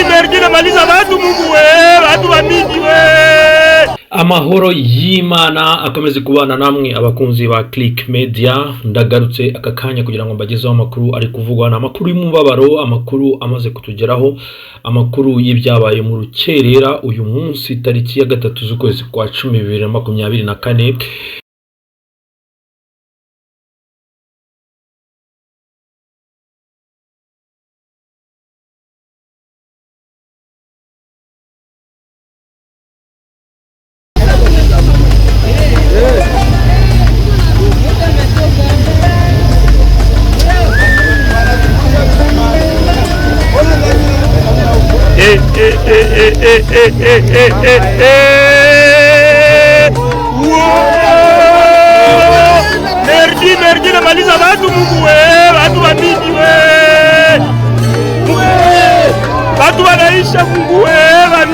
Merdi namaliza watu Mungu watu wa mingi Amahoro y'Imana akomeze kubana namwe abakunzi ba Click Media. Ndagarutse akakanya kugira ngo mbagezeho amakuru ari kuvugwa, amakuru y'umubabaro, amakuru amaze kutugeraho, amakuru y'ibyabaye mu rukerera uyu munsi tariki ya 3 z'ukwezi kwa 10 2024. Merdi namaliza watu Mungu watu wa mingi watu wanaisha Mungu wa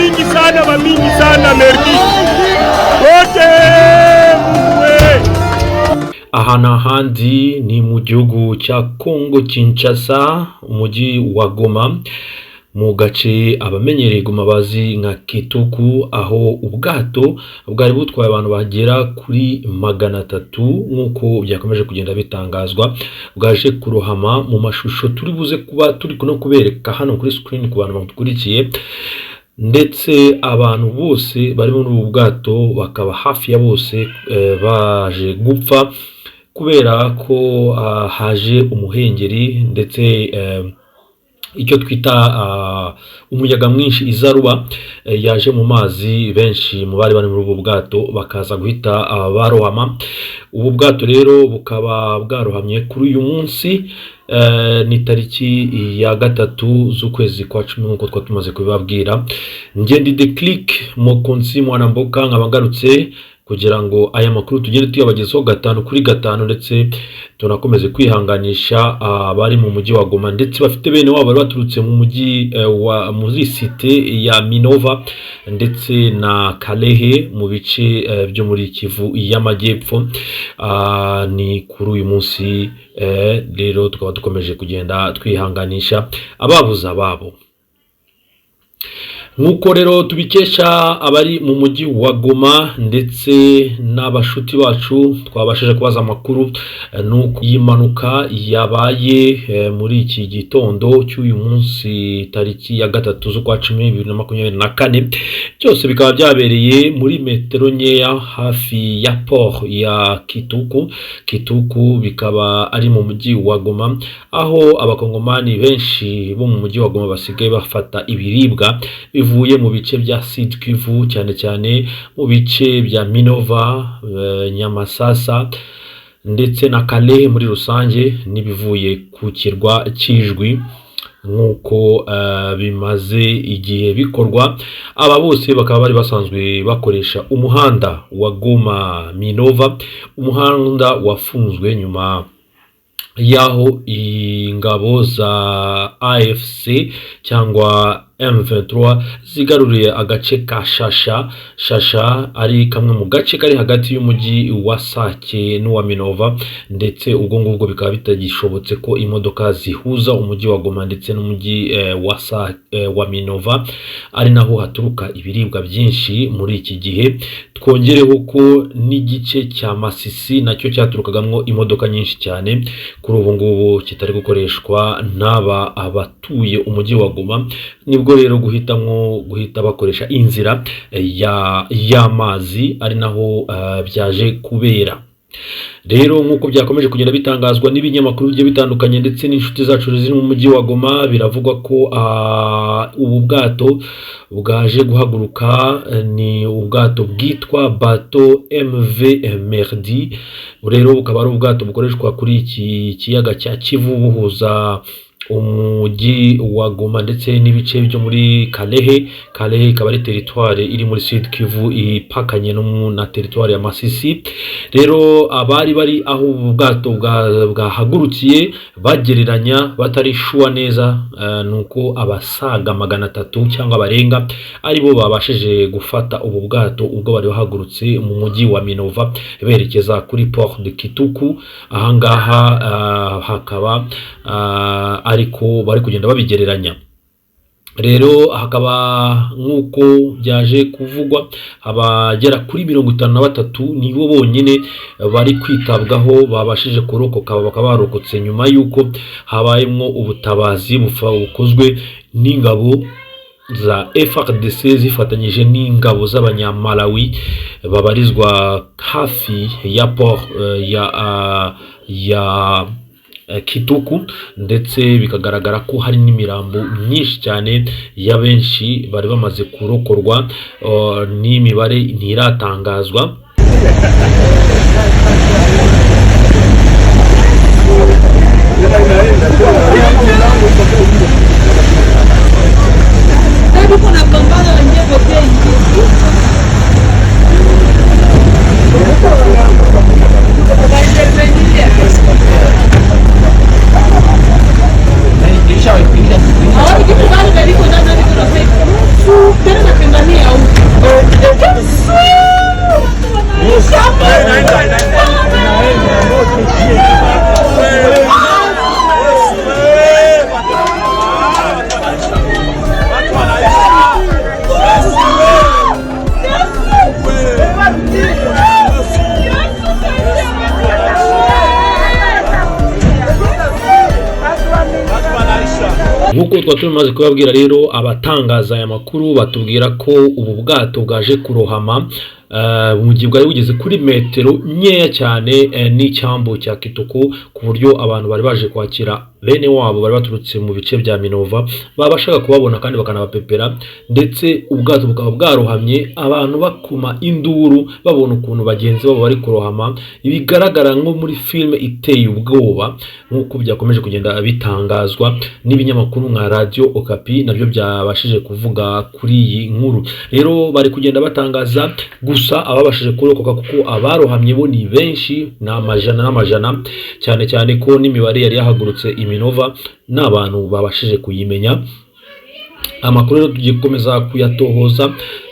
mingi sana merdi wote Aha n'ahandi ni mu gihugu cya Congo Kinshasa, umujyi wa Goma, mu gace abamenyereye Goma bazi nka Kituku, aho ubwato bwari butwaye abantu bagera kuri 300 nk'uko byakomeje kugenda bitangazwa, bwaje kurohama. Mu mashusho turi buze kuba turi no kubereka hano kuri screen ku bantu bakurikiye, ndetse abantu bose bari muri ubu bwato bakaba hafi ya bose baje gupfa kubera ko haje umuhengeri, ndetse icyo twita umuyaga mwinshi izaruba yaje mu mazi. Benshi mu bari muri ubu bwato bakaza guhita barohama. Ubu bwato rero bukaba bwarohamye kuri uyu munsi, ni tariki ya 3 z'ukwezi kwa 10 nk'uko twatumaze kubibabwira. Ngende The Click Mokonzi Mwanamboka nkabagarutse kugira ngo aya makuru tugende tuyabagezaho 5 kuri 5, ndetse tunakomeze kwihanganisha abari mu mujyi wa Goma, ndetse bafite bene wabo bari baturutse mu mujyi wa muri site ya Minova ndetse na Kalehe mu bice byo muri Kivu y'Amajyepfo. Ni kuri uyu munsi rero tukaba dukomeje kugenda twihanganisha ababuze ababo. Nk'uko rero tubikesha abari mu mujyi wa Goma ndetse n'abashuti bacu twabashije kubaza amakuru, nuko yimanuka yabaye muri iki gitondo cy'uyu munsi tariki ya 3 z'ukwa 10 2024. Byose bikaba byabereye muri metero nkeya hafi ya port ya Kituku bikaba ari mu mujyi wa Goma, aho abakongomani benshi bo mu mujyi wa Goma basigaye bafata ibiribwa bivuye mu bice bya Sud Kivu, cyane cyane mu bice bya Minova, Nyamasasa ndetse na Kalehe muri rusange, nibivuye ku kirwa cy'Ijwi nk'uko bimaze igihe bikorwa. Aba bose bakaba bari basanzwe bakoresha umuhanda wa Goma Minova, umuhanda wafunzwe nyuma yaho ingabo za AFC cyangwa M23 zigaruriye agace ka Shasha ari kamwe mu gace kari hagati y'umujyi wa Sake n'uwa Minova, ndetse ubwo ngubwo bikaba bitagishobotse ko imodoka zihuza umujyi wa Goma ndetse n'umujyi wa Minova, ari naho haturuka ibiribwa byinshi muri iki gihe. Twongereho ko n'igice cya Masisi nacyo cyaturukagamwo imodoka nyinshi cyane, kuri ubu ngubu kitari gukoreshwa n'aba abatuye umujyi wa Goma. Nibwo rero guhita bakoresha inzira y'amazi, ari naho byaje kubera. Rero nk'uko byakomeje kugenda bitangazwa n'ibinyamakuru bigiye bitandukanye ndetse n'inshuti zacu ziri mu mujyi wa Goma, biravugwa ko ubu bwato bwaje guhaguruka ni ubwato bwitwa Bateau MV Merdi. Rero bukaba ari ubwato bukoreshwa kuri iki kiyaga cya Kivu buhuza umujyi wa Goma ndetse n'ibice byo muri Kalehe. Kalehe ikaba ari teritware iri muri Sud Kivu ipakanye no na teritware ya Masisi. Rero abari bari aho ubwato bwahagurukiye bagereranya batari shuwa neza, nuko abasaga 300 cyangwa barenga aribo babashije gufata ubu bwato ubwo bari bahagurutse mu mujyi wa Minova berekeza kuri Port de Kituku. Ahangaha hakaba ariko bari kugenda babigereranya. Rero hakaba nk'uko byaje kuvugwa abagera kuri 53 nibo bonyine bari kwitabwaho babashije kurokoka, bakaba barokotse nyuma yuko habayemo ubutabazi bukozwe n'ingabo za FARDC zifatanyije n'ingabo z'abanyamalawi babarizwa hafi ya port ya Kituku, ndetse bikagaragara ko hari n'imirambo myinshi cyane ya benshi bari bamaze kurokorwa, n'imibare ntiratangazwa. Nk'uko twatumaze kubabwira rero, abatangaza aya makuru batubwira ko ubu bwato bwaje kurohama mu gihe bwari bugeze kuri metero nkeya cyane n'icyambu cya Kituku, ku buryo abantu bari baje kwakira bene wabo bari baturutse mu bice bya Minova babashaga kubabona kandi bakanabapepera, ndetse ubwato bukaba bwarohamye abantu bakuma induru babona ukuntu bagenzi babo bari kurohama. Ibigaragara nko muri filme iteye ubwoba, nk'uko byakomeje kugenda bitangazwa n'ibinyamakuru nka Radio Okapi nabyo byabashije kuvuga kuri iyi nkuru. Rero bari kugenda batangaza gusa ababashije kurokoka, kuko abarohamye bo ni benshi, n'amajana n'amajana, cyane cyane ko n'imibare yari yahagurutse Minova n'abantu babashije kuyimenya. Amakuru rero tugiye gukomeza kuyatohoza,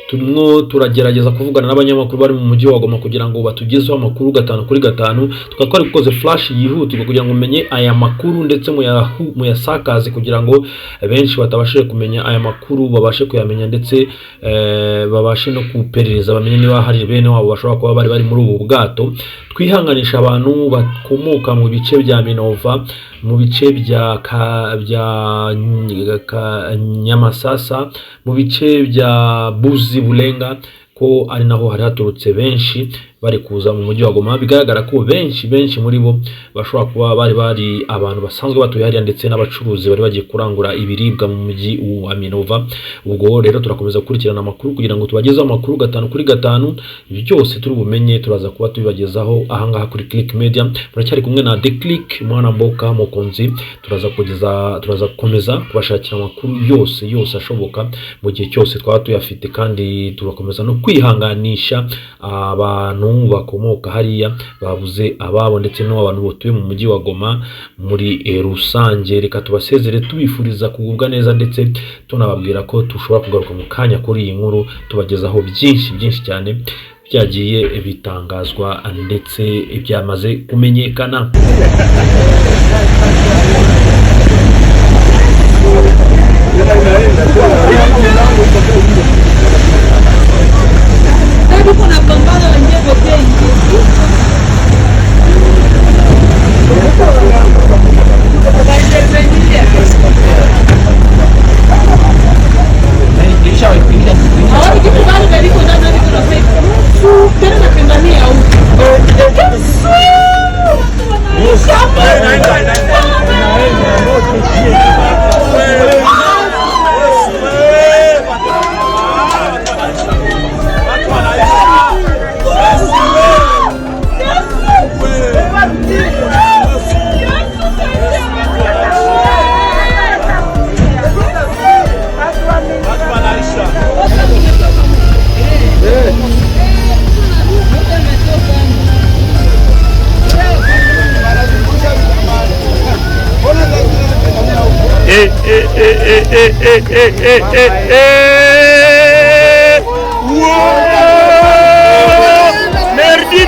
turimo turagerageza kuvugana n'abanyamakuru bari mu mujyi wa Goma kugira ngo batugezeho amakuru 5 kuri 5. Tukaba twari gukoze flash yihutirwa kugira ngo umenye aya makuru, ndetse muyasakaze kugira ngo benshi batabashije kumenya aya makuru babashe kuyamenya, ndetse babashe no kuperereza bamenye niba hari bene wabo bashobora kuba bari muri ubu bwato. Twihanganisha abantu bakomoka mu bice bya Minova, mu bice bya Nyamasasa, mu bice bya Buzi Bulenga, ko ari naho hari haturutse benshi bari kuza mu mujyi wa Goma. Bigaragara ko benshi muri bo bashobora kuba bari abantu basanzwe batuye hariya, ndetse n'abacuruzi bari bagiye kurangura ibiribwa mu mujyi wa Minova. Ubwo rero turakomeza gukurikirana amakuru kugira ngo tubagezeho amakuru 5 kuri 5. Byose turi bumenye turaza kuba tubibagezaho ahangaha kuri Click Media. Muracyari kumwe na The Click Mwana Mboka Mokonzi. Turaza gukomeza kubashakira amakuru yose ashoboka mu gihe cyose twaba tuyafite, kandi turakomeza no kwihanganisha abantu bakomoka hariya babuze ababo, ndetse n'abantu batuye mu mujyi wa Goma muri rusange. Reka tubasezere tubifuriza kugubwa neza, ndetse tunababwira ko tushobora kugaruka mu kanya kuri iyi nkuru tubagezaho byinshi cyane byagiye bitangazwa ndetse byamaze kumenyekana.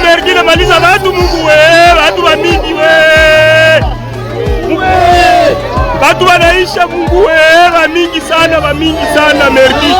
Merdi na maliza watu Mungu we, watu wa mingi we. Watu wanaisha Mungu we, wa mingi sana merdi.